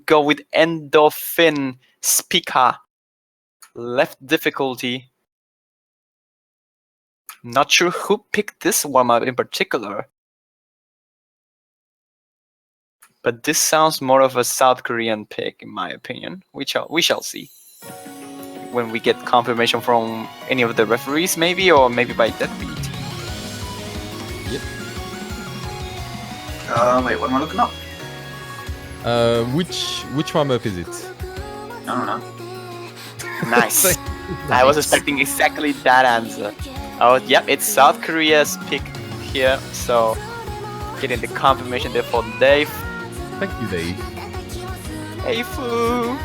go with Endorphin Spica. Left difficulty. Not sure who picked this warm-up in particular. But this sounds more of a South Korean pick, in my opinion. We shall see. When we get confirmation from any of the referees, maybe, or maybe by Deadbeat. Yep. Wait, what am I looking up? Which warm-up is it? I don't know. Nice. I was expecting exactly that answer. Oh, yep, it's South Korea's pick here, so getting the confirmation there for Dave. Thank you, Dave. Hey, Fu!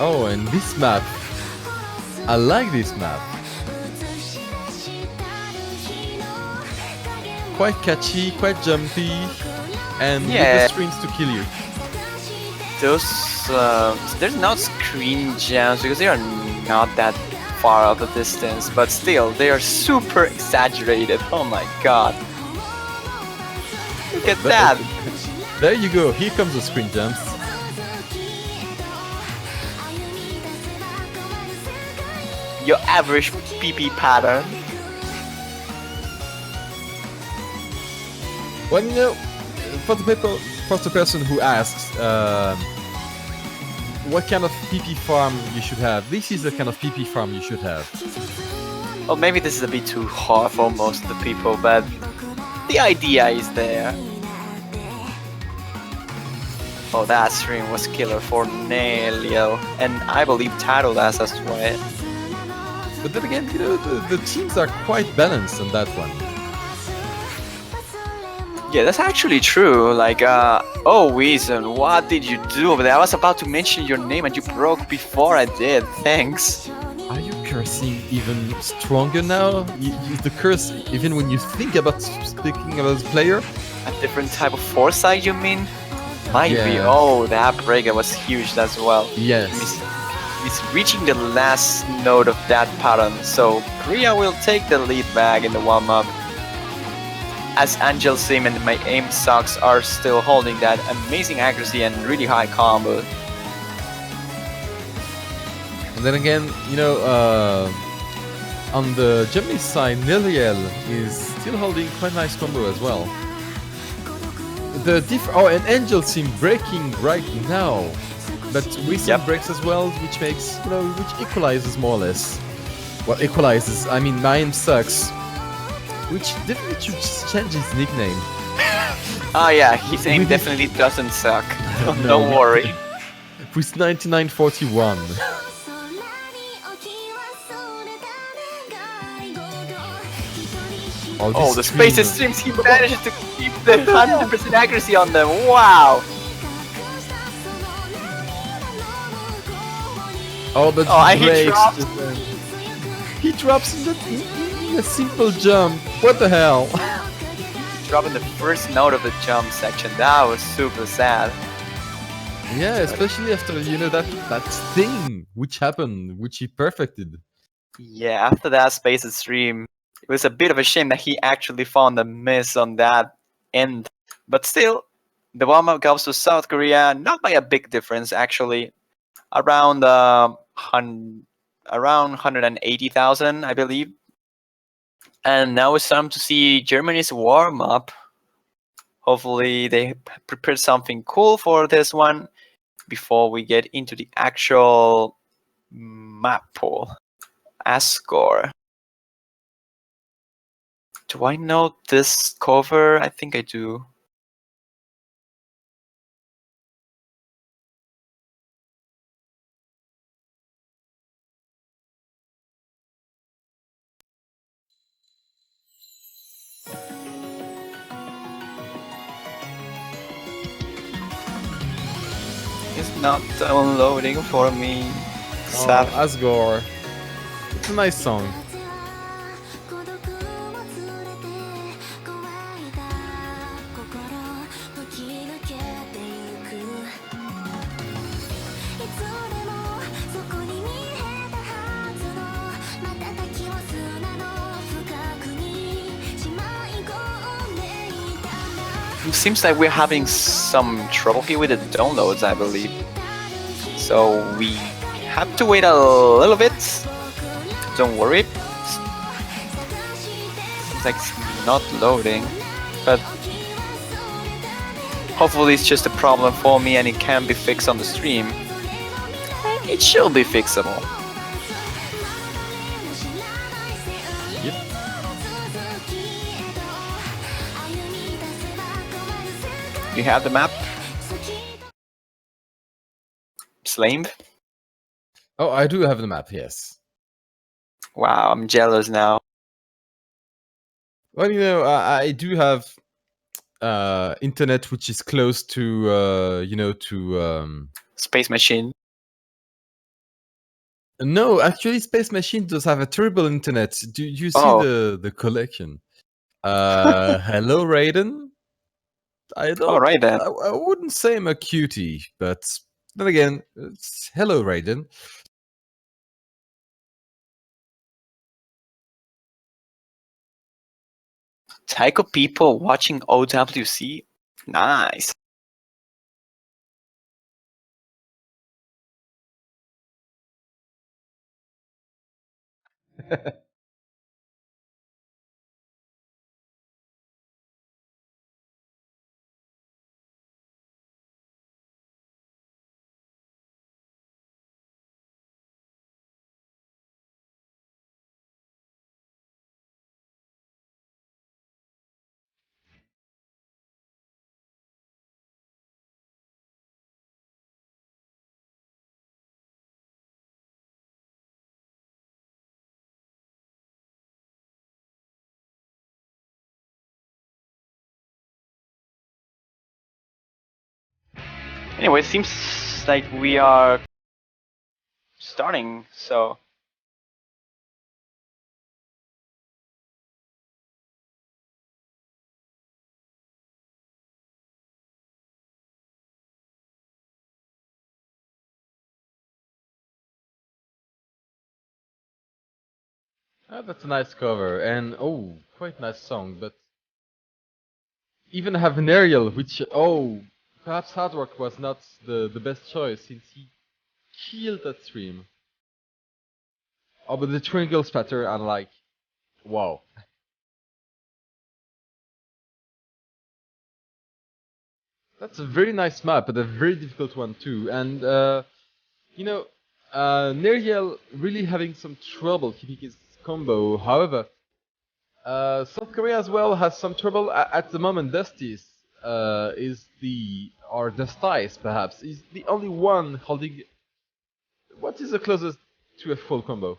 Oh, and this map. I like this map. Quite catchy, quite jumpy, and with the strings to kill you. Those, there's not screen jams because they are not that far out of distance, but still, they are super exaggerated. Oh my god. Look at that! There you go, here comes the screen jumps. Your average PP pattern. Well, you know, for the person who asks what kind of PP farm you should have, this is the kind of PP farm you should have. Well, maybe this is a bit too hard for most of the people, but the idea is there. Oh, that stream was killer for Nelio, and I believe Title as well. But then again, you know, the teams are quite balanced on that one. Yeah, that's actually true. Like, oh, Weezon, what did you do over there? I was about to mention your name and you broke before I did. Thanks. Are you cursing even stronger now? You use the curse even when you think about speaking about the player? A different type of foresight, you mean? Might be. Yeah. Oh, that breaker was huge as well. Yes. It's reaching the last note of that pattern, so Korea will take the lead back in the warm-up. As Angel Sim and my aim socks are still holding that amazing accuracy and really high combo. And then again, you know, on the Japanese side, Neliel is still holding quite nice combo as well. And Angel Sim breaking right now, but recent breaks as well, which makes, you know, which equalizes more or less. Well, equalizes. I mean, my aim sucks. Which definitely should change his nickname. Oh yeah, his aim definitely doesn't suck. Don't worry. With 9941. Oh, the spaces streams, he managed to keep the 100% accuracy on them. Wow. Oh, but he drops in a simple jump. What the hell? Dropping the first note of the jump section. That was super sad. Yeah, especially after, you know, that thing which happened, which he perfected. Yeah, after that spaces stream, it was a bit of a shame that he actually found a miss on that end. But still, the warm-up goes to South Korea, not by a big difference actually. Around 180,000, I believe. And now it's time to see Germany's warm-up. Hopefully they prepared something cool for this one before we get into the actual map pool. Asgore. Do I know this cover? I think I do. It's not downloading for me. Sad. Oh, Asgore. It's a nice song. seems like we're having some trouble here with the downloads, I believe. So we have to wait a little bit. Don't worry. Seems like it's not loading, but hopefully it's just a problem for me and it can be fixed on the stream. It should be fixable. Yep. You have the map? Slame? Oh, I do have the map, yes. Wow, I'm jealous now. Well, you know, I do have internet which is close to, you know, to... Space Machine. No, actually, Space Machine does have a terrible internet. Do you see Oh. the collection? Hello, Raiden. I don't. All right then. I wouldn't say I'm a cutie, but then again, it's hello, Raiden. CirclePeople watching OWC? Nice. Anyway, it seems like we are starting, so... Ah, that's a nice cover, and oh, quite nice song, but even have an aerial, which, oh, perhaps Hardwork was not the best choice since he killed that stream. Oh, but the triangle spatter, I'm like, wow. That's a very nice map, but a very difficult one too, and you know, Neriel really having some trouble keeping his combo. However, South Korea as well has some trouble at the moment. Dusty's is the, or Dusty's perhaps, is the only one holding. What is the closest to a full combo?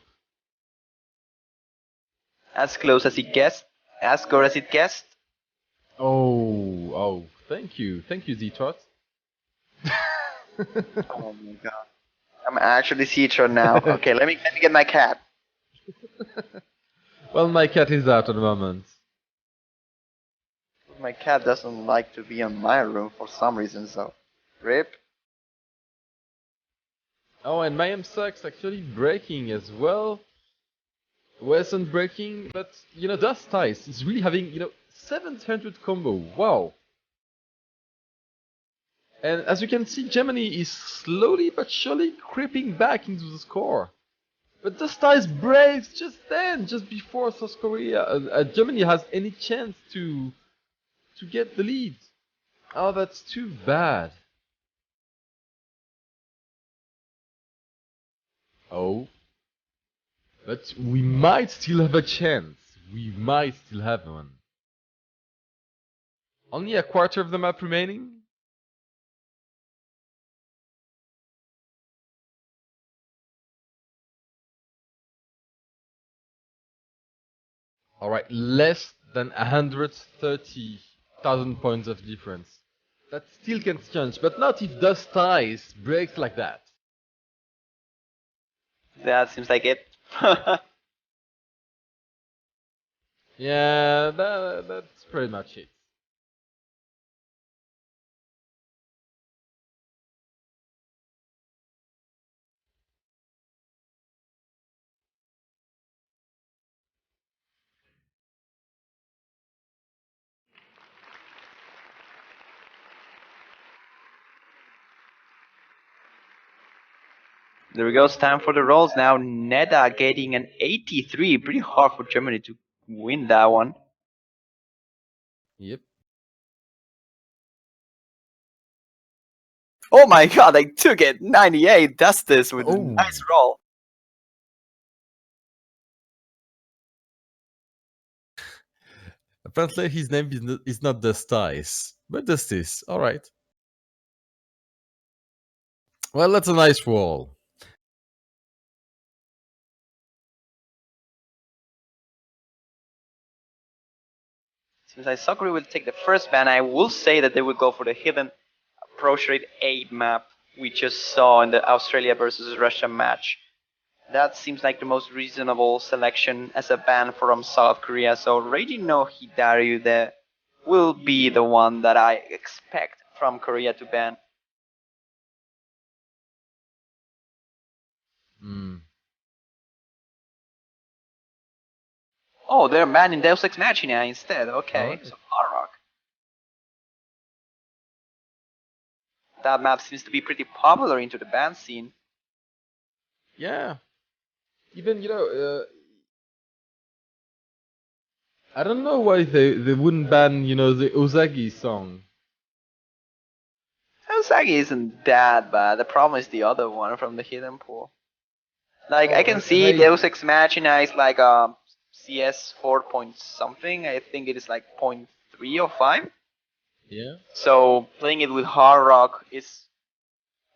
As close as it gets. As good as it gets. Oh, thank you, Z-Trot. Oh my god. I'm actually Citron now. Okay, let me get my cat. Well, my cat is out at the moment. My cat doesn't like to be in my room for some reason, so... RIP. Oh, and Mayhem sucks actually breaking as well. Wasn't breaking, but you know, Dust Ice is really having, you know, 700 combo. Wow. And as you can see, Germany is slowly but surely creeping back into the score. But Dust Ice breaks just then, just before South Korea, Germany has any chance to get the lead. Oh, that's too bad. Oh. But we might still have a chance. We might still have one. Only a quarter of the map remaining? Alright, less than 130,000 points of difference. That still can change, but not if Dust Ice breaks like that. That seems like it. Yeah, that's pretty much it. There we go. It's time for the rolls now. Neda getting an 83. Pretty hard for Germany to win that one. Yep. Oh my god, they took it. 98. That's this with a Oh. nice roll. Apparently his name is not Destice, but Destis. All right. Well, that's a nice roll. Since I Sakura will take the first ban, I will say that they will go for the hidden approach rate 8 map we just saw in the Australia versus Russia match. That seems like the most reasonable selection as a ban from South Korea. So Raging no Hidaryu there will be the one that I expect from Korea to ban. Oh, they're banning Deus Ex Machina instead. Okay, Alright. so Hard Rock. That map seems to be pretty popular into the ban scene. Yeah. Even, I don't know why they wouldn't ban, the Ozagi song. Usagi isn't that bad. The problem is the other one from the hidden pool. Like, I can see Deus Ex Machina is like CS 4 point something. I think it is like 0.3 or 5. Yeah. So playing it with Hard Rock is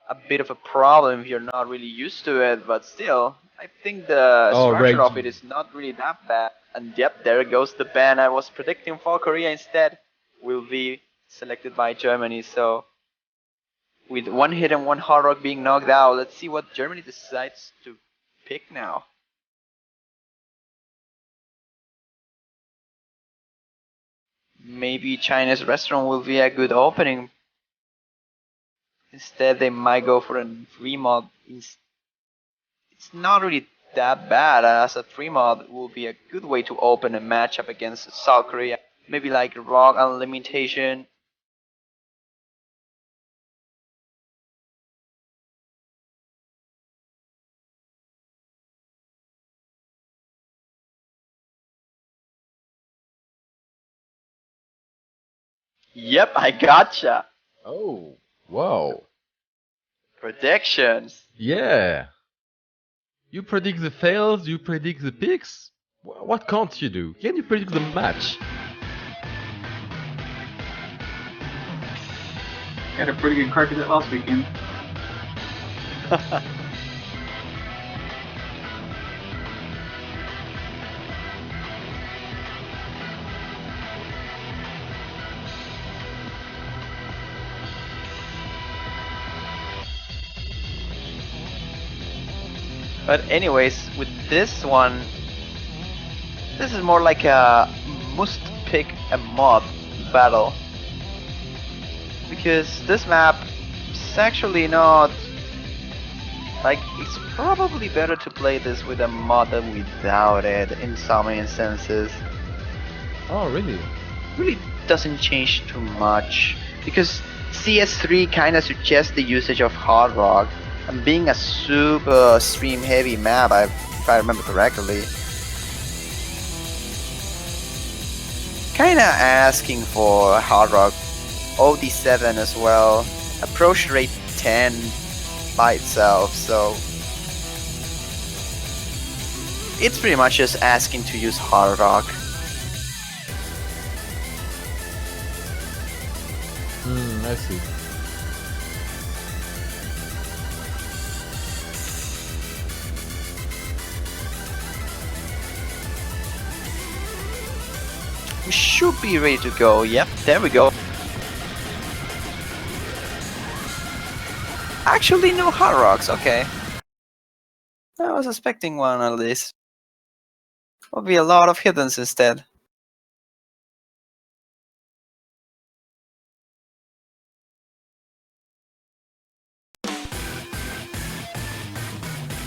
a bit of a problem if you're not really used to it, but still, I think the structure of it is not really that bad. And yep, there goes the ban I was predicting for Korea instead. Will be selected by Germany, so with one hit and one Hard Rock being knocked out, let's see what Germany decides to pick now. Maybe China's restaurant will be a good opening. Instead, they might go for a free mod. It's not really that bad, as a free mod will be a good way to open a matchup against South Korea. Maybe like Rock Unlimitation. Yep, I gotcha. Oh, wow. Predictions. Yeah. You predict the fails, you predict the picks? What can't you do? Can you predict the match? Got a pretty good card to that last weekend. But anyways, with this one, this is more like a must pick a mod battle. Because this map is actually not... Like, it's probably better to play this with a mod than without it in some instances. Oh, really? Really doesn't change too much. Because CS3 kinda suggests the usage of Hard Rock. And being a super stream heavy map, if I remember correctly, kinda asking for Hard Rock OD7 as well, approach rate 10 by itself, so it's pretty much just asking to use Hard Rock. I see. We should be ready to go. Yep, there we go. Actually, no Hard Rocks. Okay. I was expecting one at least. Will be a lot of hiddens instead.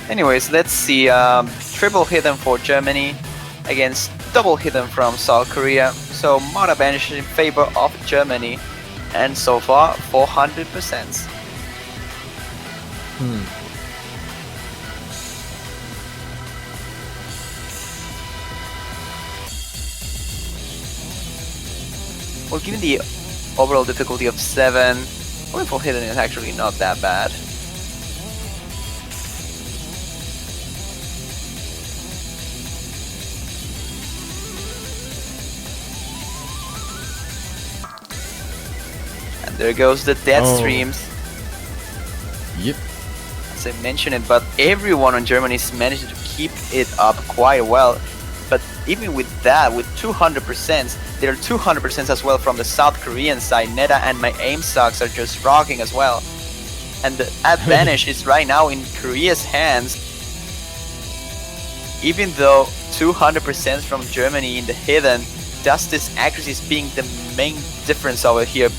Anyways, let's see. Triple hidden for Germany against double hidden from South Korea. So mod advantage in favor of Germany, and so far 400%. Well, given the overall difficulty of 7, going for hidden is actually not that bad. And there goes the death streams. Yep. As I mentioned it, but everyone in Germany is managing to keep it up quite well. But even with that, with 200%, there are 200% as well from the South Korean side. Neta and my aim sucks are just rocking as well. And the advantage is right now in Korea's hands. Even though 200% from Germany in the hidden, Dusty's accuracy is being the main difference over here.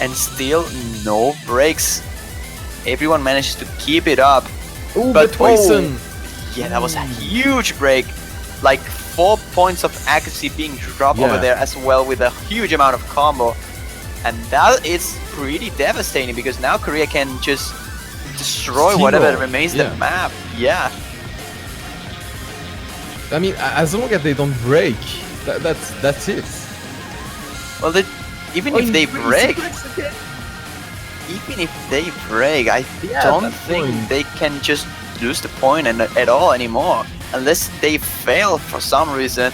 And still no breaks. Everyone manages to keep it up. Ooh, but poison! Yeah, that was a huge break. Like 4 points of accuracy being dropped over there as well with a huge amount of combo. And that is pretty devastating because now Korea can just destroy whatever remains the map. Yeah. I mean, as long as they don't break, that's it. Well, even if they break, I don't think they can just lose the point at all anymore, unless they fail for some reason.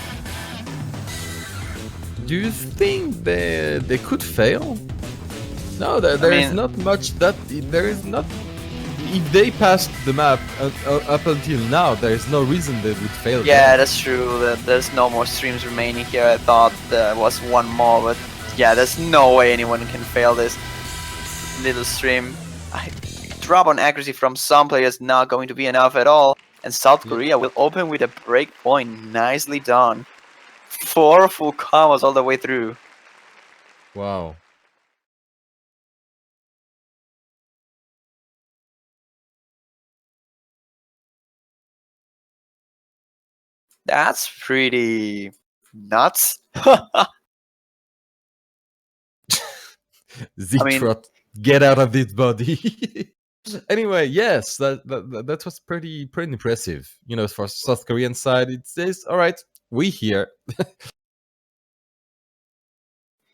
Do you think they could fail? No, there is not much that there is not. If they passed the map up until now, there is no reason they would fail. Yeah, that's true. There's no more streams remaining here. I thought there was one more, but yeah, there's no way anyone can fail this little stream. Drop on accuracy from some players not going to be enough at all, and South Korea will open with a break point. Nicely done. 4 full combos all the way through. Wow. That's pretty nuts. Z-Trot, get out of this body. Anyway, yes, that was pretty impressive. You know, for South Korean side, it says, all right, we here.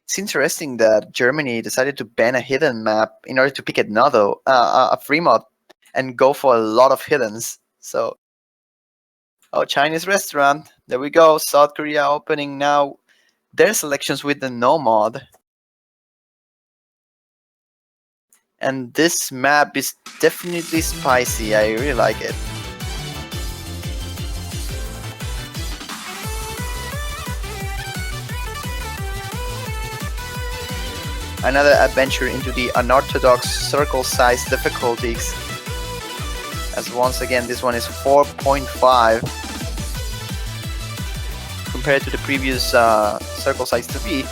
It's interesting that Germany decided to ban a hidden map in order to pick another, a free mod, and go for a lot of hiddens. So, Chinese restaurant. There we go. South Korea opening now their selections with the no mod. And this map is definitely spicy. I really like it. Another adventure into the unorthodox circle size difficulties. As once again, this one is 4.5 compared to the previous circle size 3.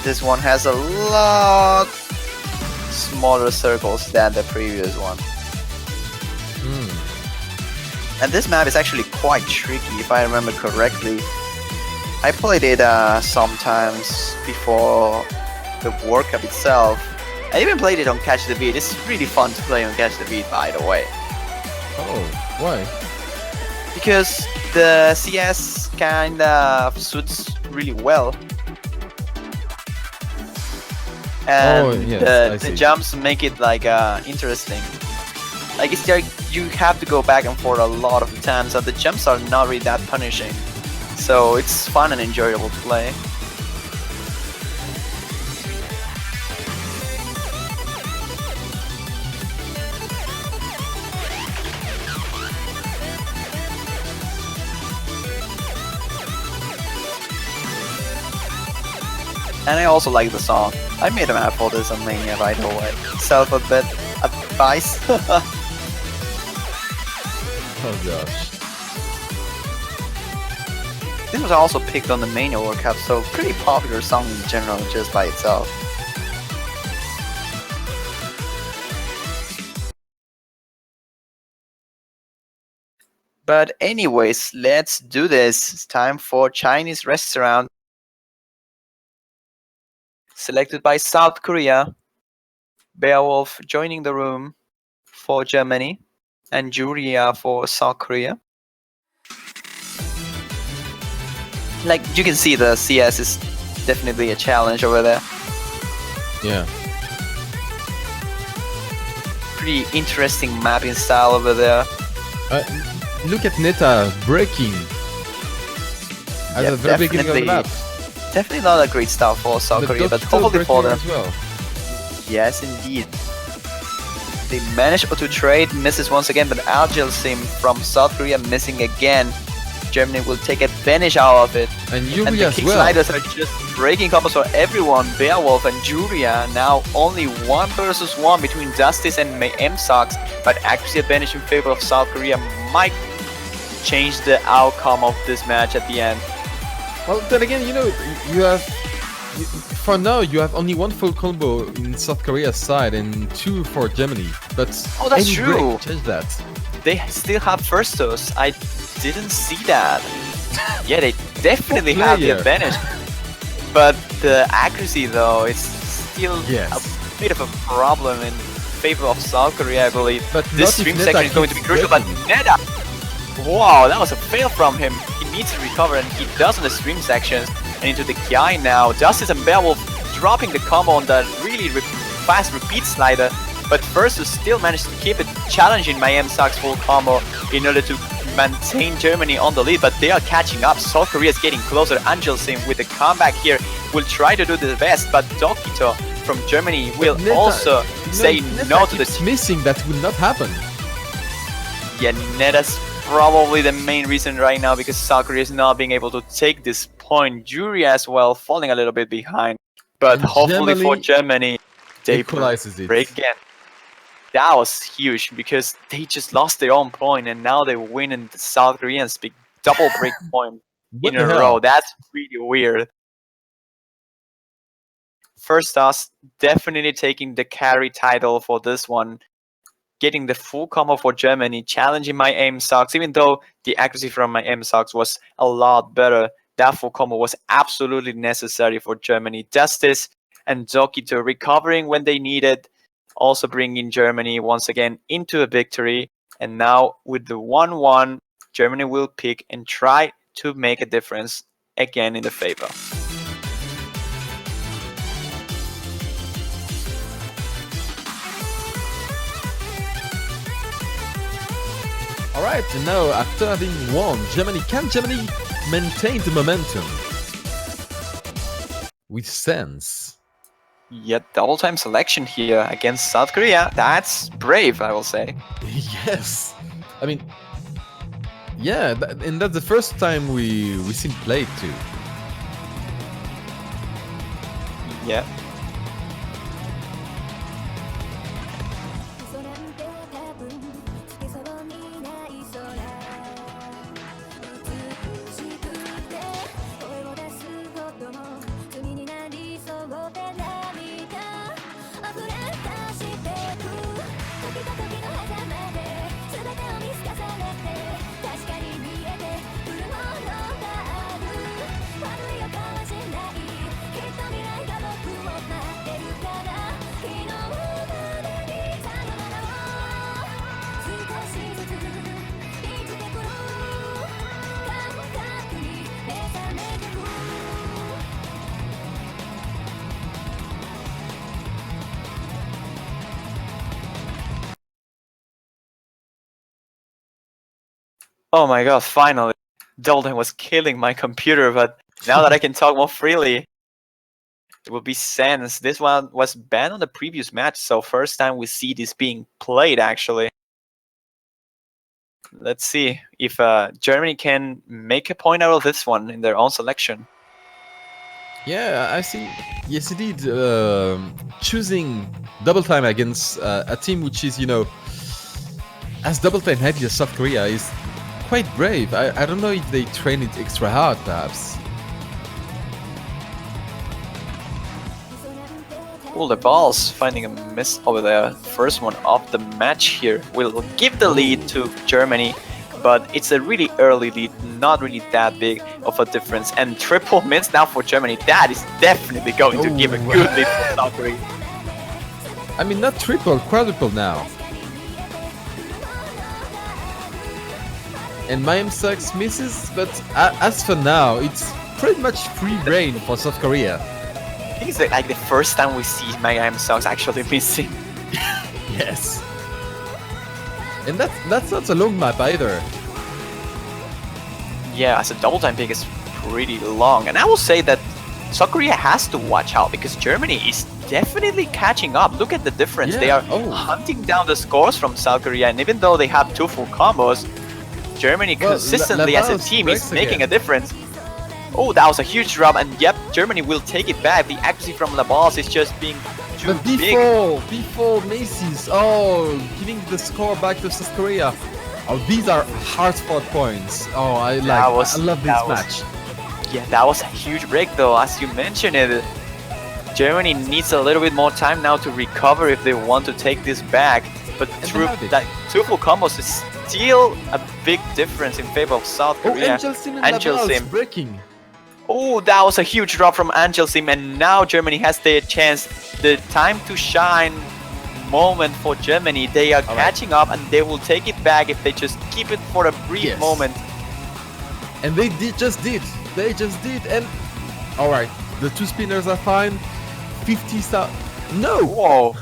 This one has a lot smaller circles than the previous one. And this map is actually quite tricky, if I remember correctly. I played it sometimes before the World Cup itself. I even played it on Catch the Beat. It's really fun to play on Catch the Beat, by the way. Oh, why? Because the CS kind of suits really well. And the jumps make it like interesting. Like it's like you have to go back and forth a lot of times, and the jumps are not really that punishing. So it's fun and enjoyable to play. And I also like the song. I made a map for this on Mania, by the way. Self-advice. Oh gosh. This was also picked on the Mania World Cup, so pretty popular song in general just by itself. But anyways, let's do this. It's time for Chinese restaurant. Selected by South Korea. Beowulf joining the room for Germany. And Juria for South Korea. Like, you can see the CS is definitely a challenge over there. Yeah. Pretty interesting mapping style over there. Look at Neta breaking at the very beginning of the map. Definitely not a great start for South Korea, but Still hopefully for them. as well. Yes, indeed. They managed to trade, misses once again, but Agile Sim from South Korea missing again. Germany will take advantage out of it. And And Yuri the as kick well. sliders are just breaking combos for everyone. Beowulf and Juria now only 1 versus 1 between Justice and MSox, but accuracy advantage in favor of South Korea might change the outcome of this match at the end. Well, then again, you know, you have for now you have only 1 full combo in South Korea's side and 2 for Germany. But Oh, that's any true. break change that. They still have firstos. I didn't see that. Yeah, they definitely have the player. advantage. But the accuracy, though, is still Yes. a bit of a problem in favor of South Korea, I believe. But This not if stream Neta section is going to be keeps crucial, but breaking. Neta! Wow, that was a fail from him. He needs to recover, and he does in the stream sections. And into the Kiai now. Justice and Beowulf dropping the combo on that really fast repeat slider. But Versus still managed to keep it challenging my MSox full combo in order to maintain Germany on the lead, but they are catching up. South Korea is getting closer. Angel Sim with the comeback here will try to do the best, but Dokito from Germany will Neta- also say Neta no to keeps the... missing. That will not happen. Yeah, Neta's probably the main reason right now, because South Korea is not being able to take this point. Jury as well falling a little bit behind, but And hopefully for Germany they equalizes it. break again. That was huge because they just lost their own point and now they win and the South Koreans big double break point What in the a hell? row. That's really weird. First us definitely taking the carry title for this one. Getting the full combo for Germany, challenging my MSox, even though the accuracy from my MSox was a lot better. That full combo was absolutely necessary for Germany. Justice and Dokito recovering when they needed, also bringing Germany once again into a victory. And now with the 1-1, Germany will pick and try to make a difference again in the favor. Alright, and now after having won, can Germany maintain the momentum? With sense. Yet double time selection here against South Korea. That's brave, I will say. Yes. I mean, yeah, and that's the first time we seen play too. Yeah. Oh my god, finally. Dalton was killing my computer, but now that I can talk more freely, it will be Sans. This one was banned on the previous match, so first time we see this being played actually. Let's see if Germany can make a point out of this one in their own selection. Yeah, I see. Yes, indeed. Choosing double time against a team which is, you know, as double time heavy as South Korea is quite brave. I don't know if they train it extra hard, perhaps. Well, the balls finding a miss over there. First one of the match here will give the lead to Germany, but it's a really early lead, not really that big of a difference. And triple miss now for Germany. That is definitely going to give a good lead for South Korea. I mean, not triple, quadruple now. And my MSox misses, but as for now, it's pretty much free reign for South Korea. I think it's like the first time we see Mega M Sox actually missing. Yes. And that's not a long map either. Yeah, as a double time pick is pretty long. And I will say that South Korea has to watch out because Germany is definitely catching up. Look at the difference. They are hunting down the scores from South Korea, and even though they have 2 full combos, Germany consistently as a team is making a difference. Oh, that was a huge drop, and yep, Germany will take it back. The accuracy from Labals is just being too big. Before Macy's, giving the score back to South Korea. Oh, these are hard-fought points. Oh, I love this match. Yeah, that was a huge break though, as you mentioned it. Germany needs a little bit more time now to recover if they want to take this back. But through that 2 full combos is still a big difference in favor of South Korea. Angelsim breaking. Oh, that was a huge drop from Angelsim, and now Germany has their chance. The time to shine moment for Germany. They are catching up, and they will take it back if they just keep it for a brief moment. And they just did. And alright, the 2 spinners are fine. 50,000. No! Whoa!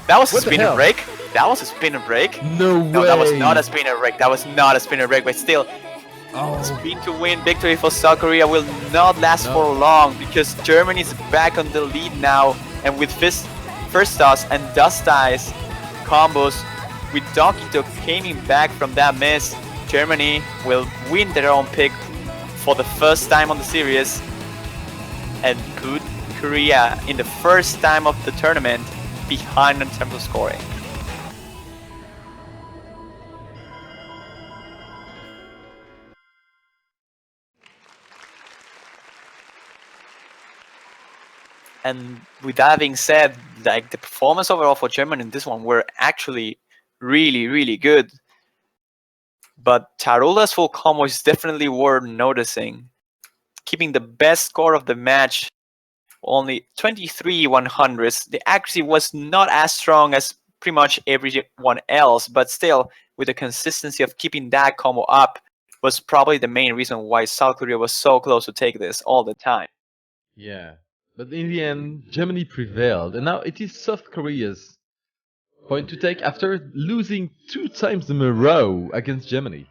That was a spinner break? That was a spinner break? No way! No, that was not a spinner break. That was not a spinner break, but still. Spin to win victory for South Korea will not last for long because Germany is back on the lead now, and with first toss and dust ice combos with Donkey Dog coming back from that miss, Germany will win their own pick for the first time on the series and put Korea in the first time of the tournament behind in terms of scoring. And with that being said, like the performance overall for Germany in this one were actually really good. But Tarula's full combo is definitely worth noticing. Keeping the best score of the match, only 23 100s. The accuracy was not as strong as pretty much everyone else, but still, with the consistency of keeping that combo up, was probably the main reason why South Korea was so close to take this all the time. Yeah, but in the end, Germany prevailed, and now it is South Korea's point to take after losing 2 times in a row against Germany.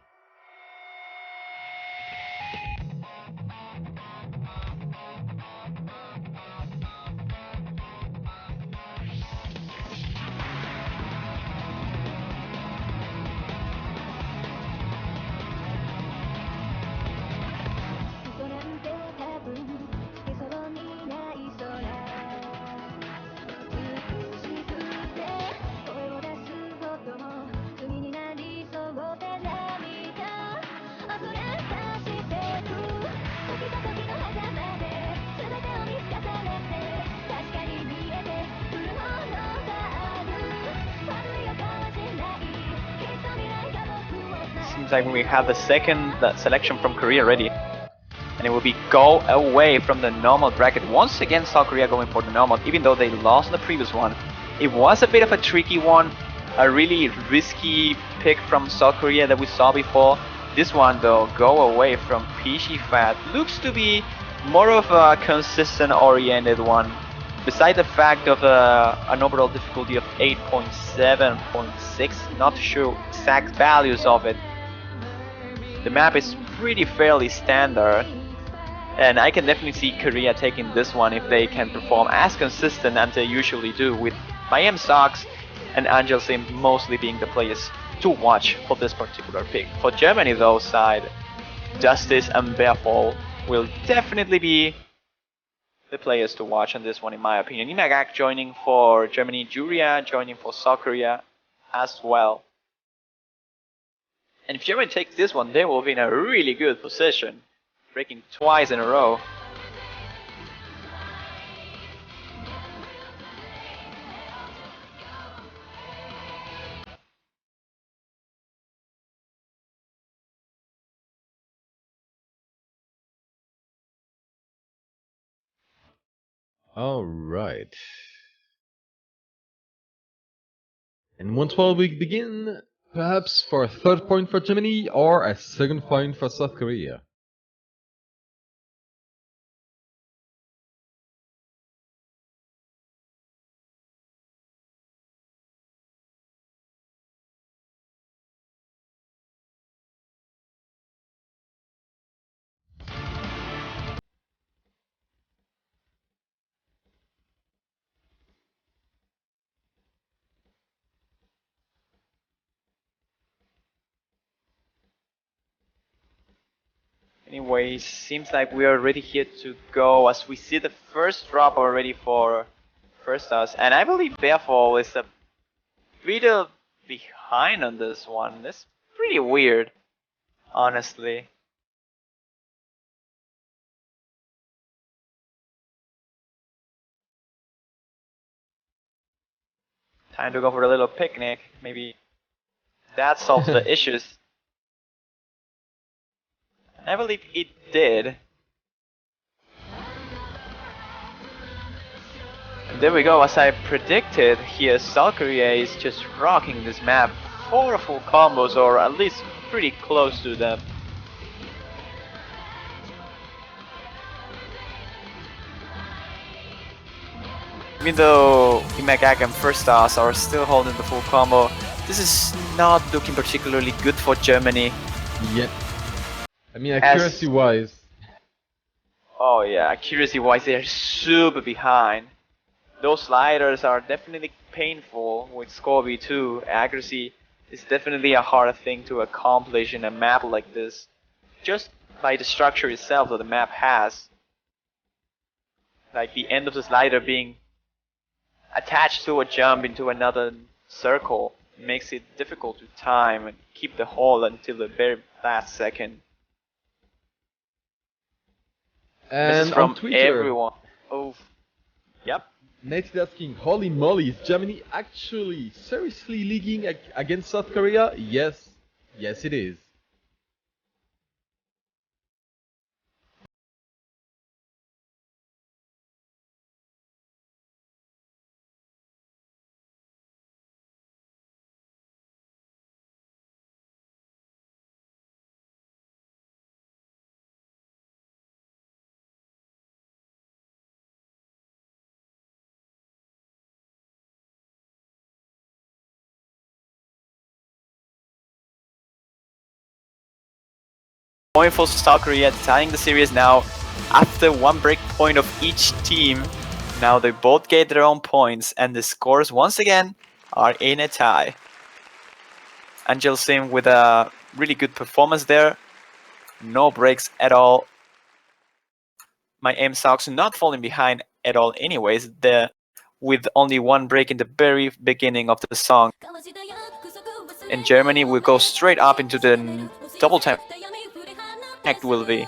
Seems like we have the second selection from Korea ready. And it will be go away from the normal bracket. Once again, South Korea going for the normal, even though they lost the previous one. It was a bit of a tricky one, a really risky pick from South Korea that we saw before. This one though, go away from Peachy Fat, looks to be more of a consistent oriented one. Beside the fact of an overall difficulty of 8.7.6, not sure exact values of it. The map is pretty fairly standard, and I can definitely see Korea taking this one if they can perform as consistent as they usually do, with Miami Sox and Angelsim mostly being the players to watch for this particular pick. For Germany though side, Justice and Bearfall will definitely be the players to watch on this one, in my opinion. Imagak joining for Germany, Juria joining for South Korea as well. And if Germany takes this one, they will be in a really good position, breaking twice in a row. All right. And once more we begin, perhaps for a 3rd point for Germany or a 2nd point for South Korea. Anyway, seems like we are ready here to go as we see the first drop already for first us. And I believe Bearfall is a bit behind on this one. That's pretty weird, honestly. Time to go for a little picnic. Maybe that solves the issues. I believe it did. And there we go, as I predicted, here South Korea is just rocking this map. 4 full combos, or at least pretty close to them. Even though Imagag and First Stars are still holding the full combo, this is not looking particularly good for Germany. Yeah. I mean, accuracy-wise. Oh yeah, accuracy-wise they're super behind. Those sliders are definitely painful with Scorby too. Accuracy is definitely a hard thing to accomplish in a map like this. Just by the structure itself that the map has. Like the end of the slider being attached to a jump into another circle makes it difficult to time and keep the hold until the very last second. And this is from on Twitter, everyone. Oh, yep. Nate is asking, holy moly, is Germany actually seriously leaguing against South Korea? Yes. Yes, it is. Point for South Korea, tying the series now after one break point of each team. Now they both get their own points, and the scores once again are in a tie. Angel Sim with a really good performance there. No breaks at all. My aim Sox not falling behind at all anyways, with only one break in the very beginning of the song. And Germany will go straight up into the double time act will be.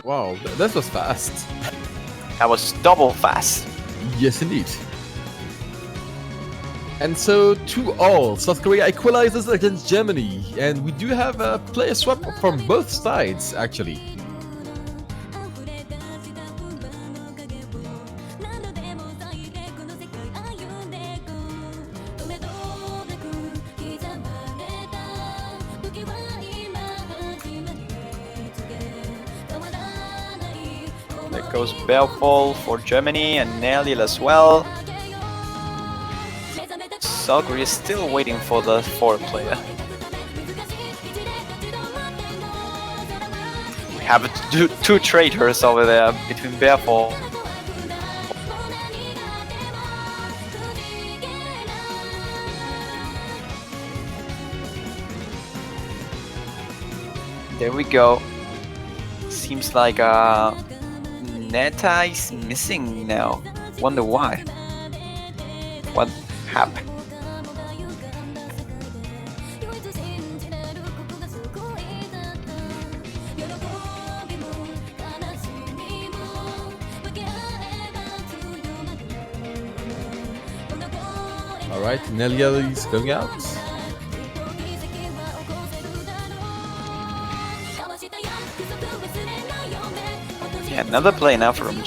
Wow, that was fast. That was double fast. Yes, indeed. And so, 2-all, South Korea equalizes against Germany, and we do have a player swap from both sides, actually. There goes Bearfall for Germany and Nelly as well. South Korea is still waiting for the fourth player. We have two traitors over there between Bearfall. There we go. Seems like Neta is missing now. Wonder why. What happened? Alright, Nelia is going out. Yeah, another play now from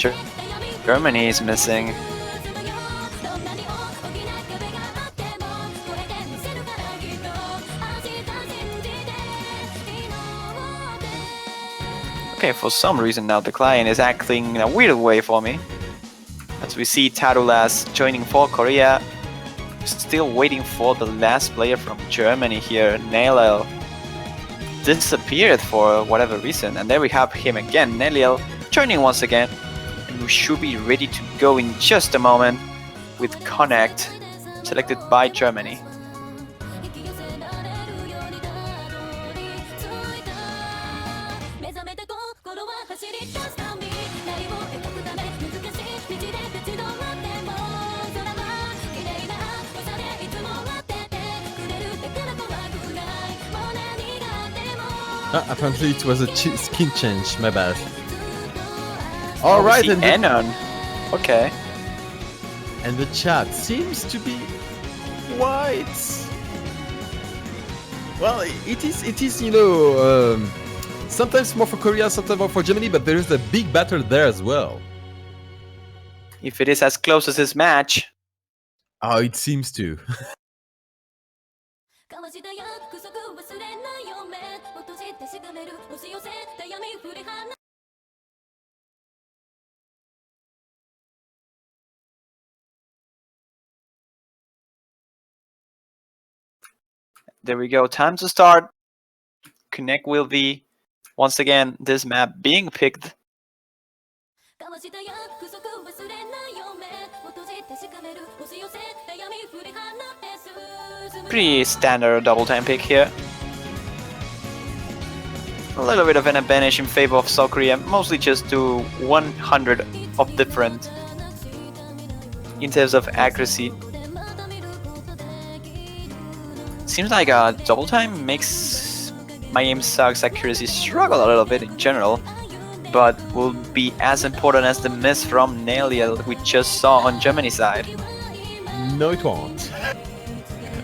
Germany is missing. Okay, for some reason now the client is acting in a weird way for me. As we see Tarulas joining for Korea. Still waiting for the last player from Germany here, Neliel. Disappeared for whatever reason, and there we have him again, Neliel, joining once again. And we should be ready to go in just a moment with Connect, selected by Germany. Apparently it was a skin change, my bad. Alright, and Anon. Okay. and the chat seems to be white. Well, it is, you know, sometimes more for Korea, sometimes more for Germany, but there is a big battle there as well. If it is as close as this match. Oh, it seems to. There we go. Time to start. Connect will be, once again, this map being picked. Pretty standard double time pick here. A little bit of an advantage in favor of South Korea, mostly just to 100 of different in terms of accuracy. Seems like a double time makes my aim sucks accuracy struggle a little bit in general, but will be as important as the miss from Nelia we just saw on Germany's side. No, it won't.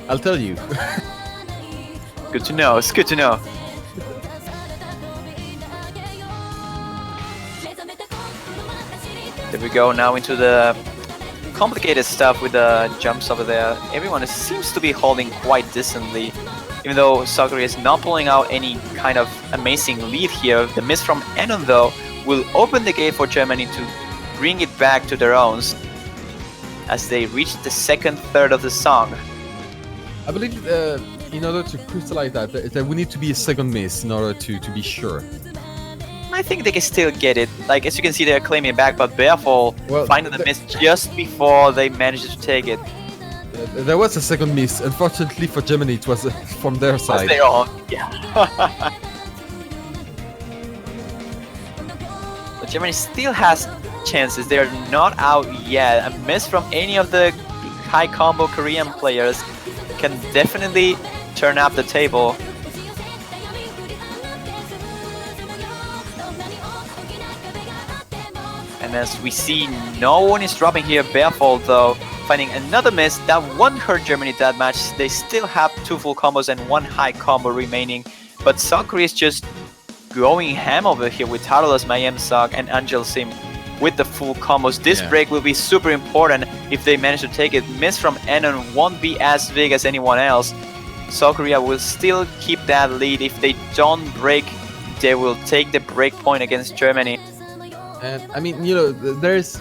I'll tell you. Good to know, it's good to know. There we go, now into the complicated stuff with the jumps over there. Everyone seems to be holding quite decently, even though South Korea is not pulling out any kind of amazing lead here. The miss from Anon though will open the gate for Germany to bring it back to their own as they reach the second third of the song. I believe in order to crystallize that, there will need to be a second miss in order to be sure. I think they can still get it. Like, as you can see, they're claiming it back, but Bearfall finding the miss just before they managed to take it. There was a second miss. Unfortunately for Germany, it was from their side. Their own. Yeah. But Germany still has chances. They're not out yet. A miss from any of the high combo Korean players can definitely turn up the table. And as we see, no one is dropping here. Bearfall though, finding another miss. That won't hurt Germany that much. They still have 2 full combos and 1 high combo remaining. But South Korea is just going ham over here with Tarlos, Mayem Sok, and Angel Sim with the full combos. This break will be super important if they manage to take it. Miss from Anon won't be as big as anyone else. South Korea will still keep that lead. If they don't break, they will take the break point against Germany. And I mean, you know, there's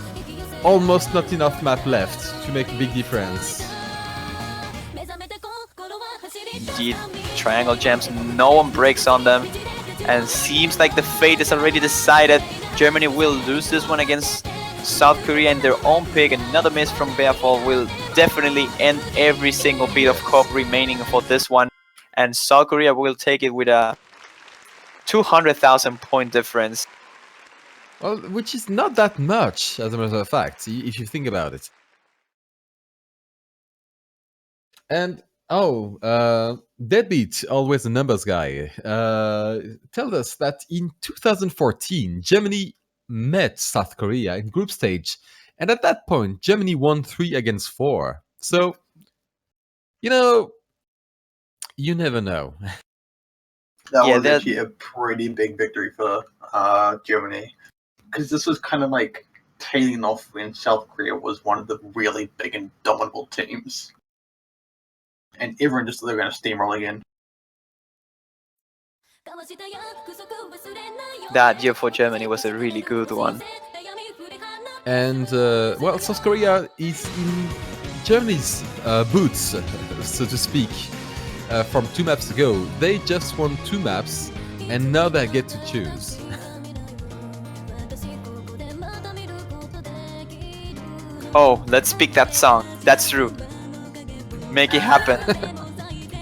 almost not enough map left to make a big difference. Indeed, triangle jams, no one breaks on them. And seems like the fate is already decided. Germany will lose this one against South Korea in their own pick. Another miss from Bearfall will definitely end every single bit of cope remaining for this one. And South Korea will take it with a 200,000 point difference. Well, which is not that much, as a matter of fact, if you think about it. And, Deadbeat, always a numbers guy, told us that in 2014, Germany met South Korea in group stage. And at that point, Germany won 3-4. So, you know, you never know. That was actually a pretty big victory for Germany. Because this was kind of like tailing off when South Korea was one of the really big and dominable teams. And everyone just thought they were going to steamroll again. That year for Germany was a really good one. And, well, South Korea is in Germany's boots, so to speak, from 2 maps ago. They just won 2 maps, and now they get to choose. Oh, let's pick that song. That's true. Make it happen.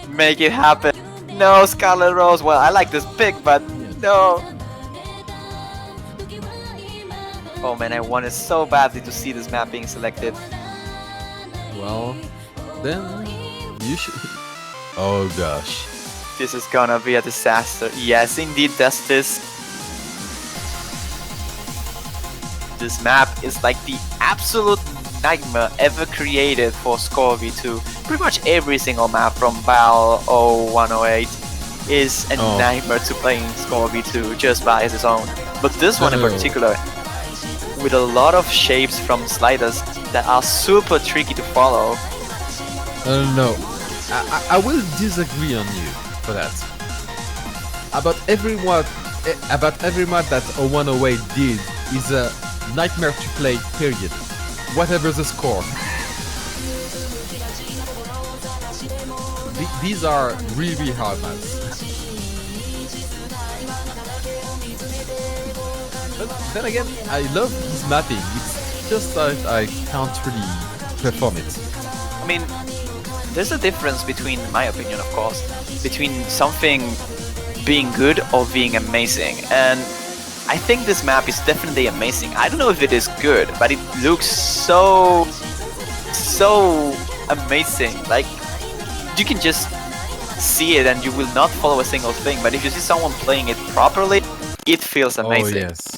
Make it happen. No, Scarlet Rose. Well, I like this pick, but no. Oh man, I wanted so badly to see this map being selected. Well, then you should. Oh gosh. This is gonna be a disaster. Yes, indeed, that's this. This map is like the absolute nightmare ever created for Scorby 2. Pretty much every single map from BAL 0108 is a nightmare to play in Scorby 2 just by its own. But this one in particular, with a lot of shapes from sliders that are super tricky to follow. No, I will disagree on you for that. About every map that 0108 did is a nightmare to play, period. Whatever the score. These are really hard maps. But then again, I love his mapping. It's just that I can't really perform it. I mean, there's a difference between, in my opinion, of course, between something being good or being amazing. And I think this map is definitely amazing. I don't know if it is good, but it looks so amazing. Like, you can just see it and you will not follow a single thing, but if you see someone playing it properly, it feels amazing. Oh, yes.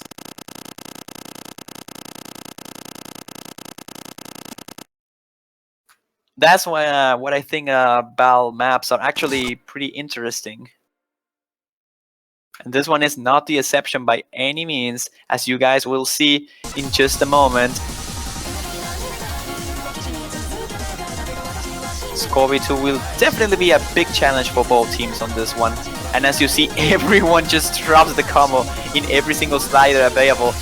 That's why what I think BAL maps are actually pretty interesting. And this one is not the exception by any means, as you guys will see in just a moment. Scorby 2 will definitely be a big challenge for both teams on this one. And as you see, everyone just drops the combo in every single slider available.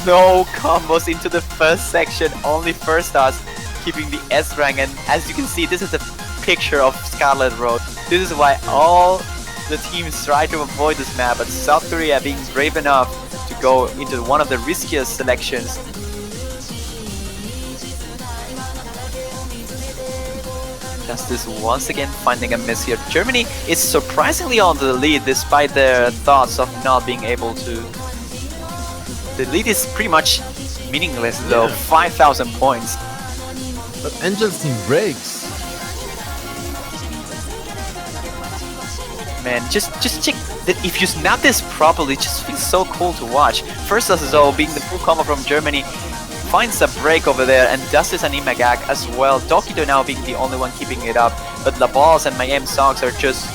No combos into the first section, only first stars keeping the S rank. And as you can see, this is a picture of Scarlet Road. This is why all the teams try to avoid this map, but South Korea being brave enough to go into one of the riskiest selections. Justice once again finding a miss here. Germany is surprisingly on the lead despite their thoughts of not being able to. The lead is pretty much meaningless though, 5,000 points. But Angel's team breaks. Man, just check that if you snap this properly, it just feels so cool to watch. First though, being the full combo from Germany, finds a break over there and Justice and Imagak as well. Dokito now being the only one keeping it up, but Laballs and Mayhem Socks are just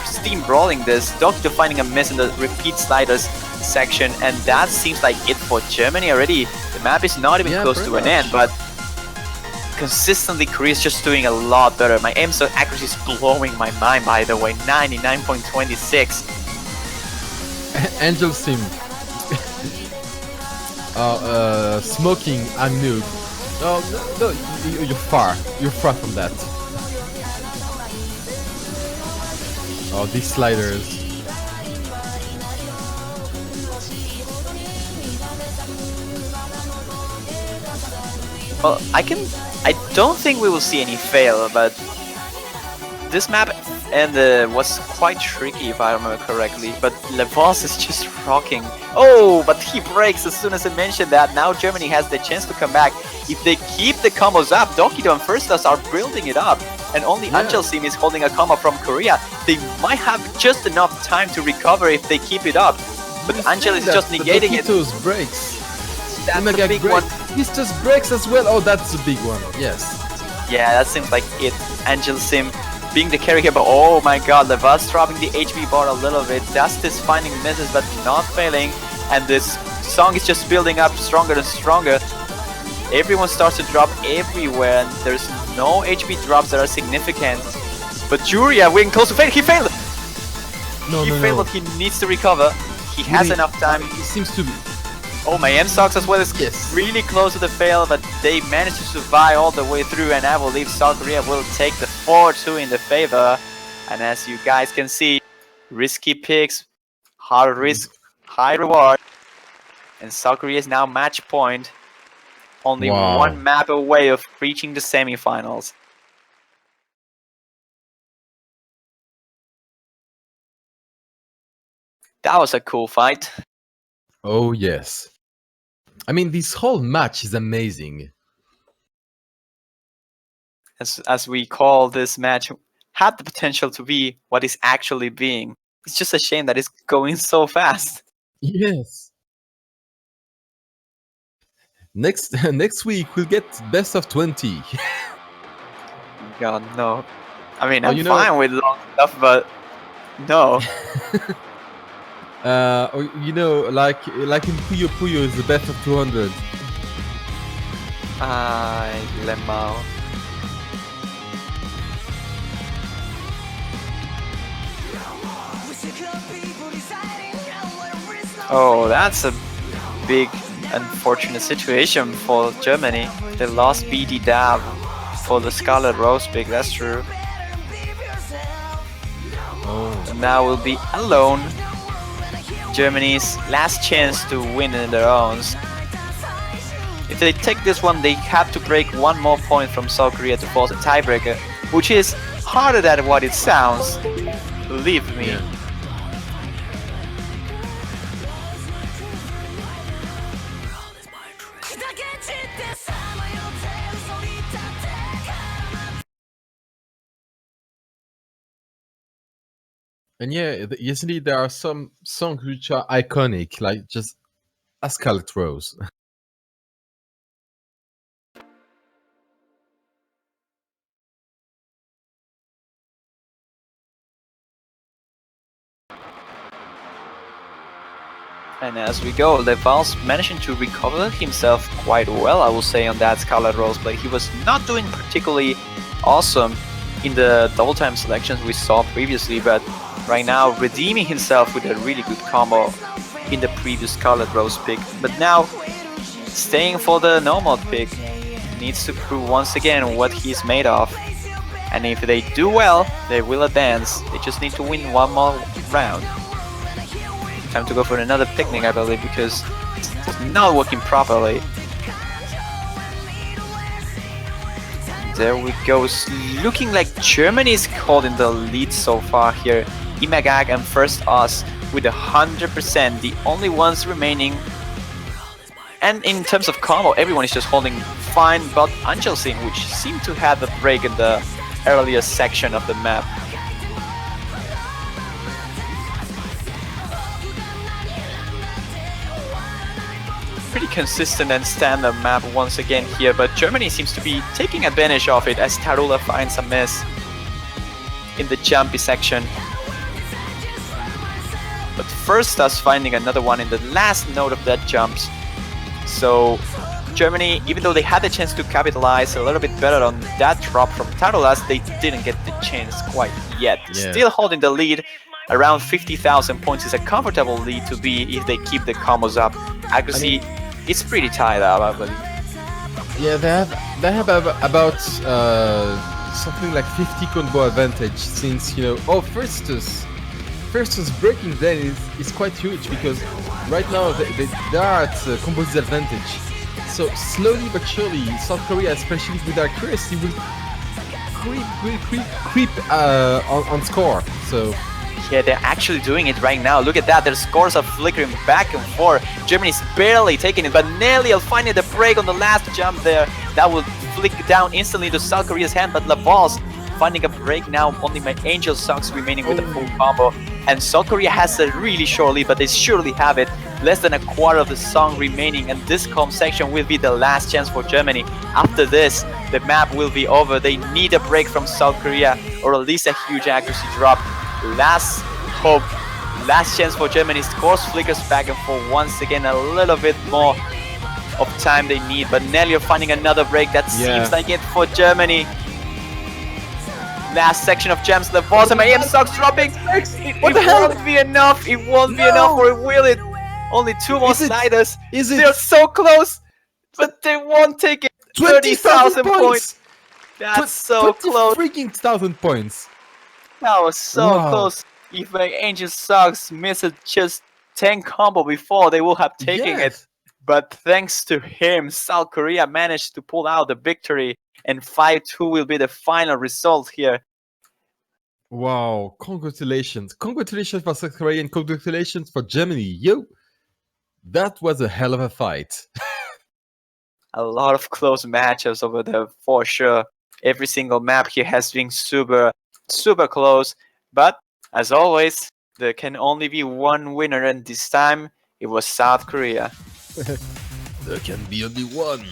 steamrolling this. Dokito finding a miss in the repeat sliders section, and that seems like it for Germany already. The map is not even close to an end, but consistently Korea is just doing a lot better. My aim so accuracy is blowing my mind, by the way. 99.26. Angel's team smoking a noob. Oh no, you're far from that. Oh, these sliders. Well, I don't think we will see any fail, but this map was quite tricky if I remember correctly, but Levos is just rocking. Oh, but he breaks as soon as I mentioned that. Now Germany has the chance to come back. If they keep the combos up, Dokito and First Stars are building it up, and only Angel Sim is holding a combo from Korea. They might have just enough time to recover if they keep it up, but Angel is just negating it. Dokito's breaks. That's the big one. This just breaks as well. Oh, that's the big one. Yes. Yeah, that seems like it. Angel Sim being the carry here, but oh my god, Levas dropping the HP bar a little bit. Justice finding misses but not failing, and this song is just building up stronger and stronger. Everyone starts to drop everywhere, and there's no HP drops that are significant. But Juria wing close to fail. He failed! He failed, he needs to recover. He has enough time. He seems to be. Oh, my M-Sox as well is really close to the fail, but they managed to survive all the way through, and I believe South Korea will take the 4-2 in the favor. And as you guys can see, risky picks, hard risk, high reward. And South Korea is now match point, only one map away of reaching the semifinals. That was a cool fight. Oh yes. I mean, this whole match is amazing. As we call this match had the potential to be what is actually being. It's just a shame that it's going so fast. Yes. Next week we'll get best of 20. God, no. I mean, Oh, I'm fine with long stuff, but no. Or, like in Puyo Puyo is the best of 200. Lemao. Oh, that's a big unfortunate situation for Germany. They lost BD Dab for the Scarlet Rose pick, that's true. Oh. Now will be alone. Germany's last chance to win in their own. If they take this one, they have to break one more point from South Korea to force a tiebreaker, which is harder than what it sounds. Believe me. Yeah. And yeah, usually there are some songs which are iconic, like just a Scarlet Rose. And as we go, Leval's managing to recover himself quite well, I will say, on that Scarlet Rose play. He was not doing particularly awesome in the double time selections we saw previously, but right now redeeming himself with a really good combo in the previous Scarlet Rose pick. But now, staying for the normal pick, needs to prove once again what he's made of. And if they do well, they will advance. They just need to win one more round. Time to go for another picnic, I believe, because it's not working properly. There we go. Looking like Germany is holding the lead so far here. Imagag and First Us with 100%, the only ones remaining. And in terms of combo, everyone is just holding fine but Angelsing, which seemed to have a break in the earlier section of the map. Pretty consistent and standard map once again here, but Germany seems to be taking advantage of it as Tarula finds a miss in the jumpy section. But First us finding another one in the last node of that jumps. So Germany, even though they had the chance to capitalize a little bit better on that drop from Tarulas, they didn't get the chance quite yet. Yeah. Still holding the lead. Around 50,000 points is a comfortable lead to be if they keep the combos up. Accuracy, it's pretty tied up, I believe. Yeah, they have about something like 50 combo advantage, since First's breaking then is quite huge, because right now they are at combo disadvantage. So slowly but surely, South Korea, especially with their accuracy, will creep on score. So yeah, they're actually doing it right now. Look at that, their scores are flickering back and forth. Germany's barely taking it, but Nelly finding the break on the last jump there. That will flick down instantly to South Korea's hand, but Laval's finding a break now. Only my Angel Socks remaining with a full combo. And South Korea has a really short lead, but they surely have it. Less than a quarter of the song remaining, and this comp section will be the last chance for Germany. After this, the map will be over. They need a break from South Korea, or at least a huge accuracy drop. Last hope, last chance for Germany. Scores flickers back and forth once again. A little bit more of time they need, but Nelly finding another break. That seems like it for Germany. Last section of gems, the boss, and my AM Socks dropping. What the hell? It won't be enough. It won't be enough, or will it? Only two more sliders. They're so close, but they won't take it. 20,000 points. That's so close. Freaking 1,000 points. That was so close. If my Angel Socks missed just 10 combo before, they would have taken it. But thanks to him, South Korea managed to pull out the victory, and 5-2 will be the final result here. Wow, congratulations. Congratulations for South Korea and congratulations for Germany. Yo, that was a hell of a fight. A lot of close matchups over there for sure. Every single map here has been super super close. But as always, there can only be one winner, and this time it was South Korea. There can be only one.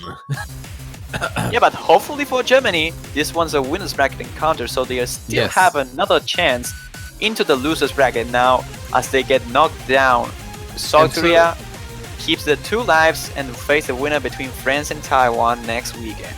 Yeah, but hopefully for Germany, this one's a winner's bracket encounter, so they still Yes. have another chance into the loser's bracket now as they get knocked down. South Korea keeps the 2 lives and will face the winner between France and Taiwan next weekend.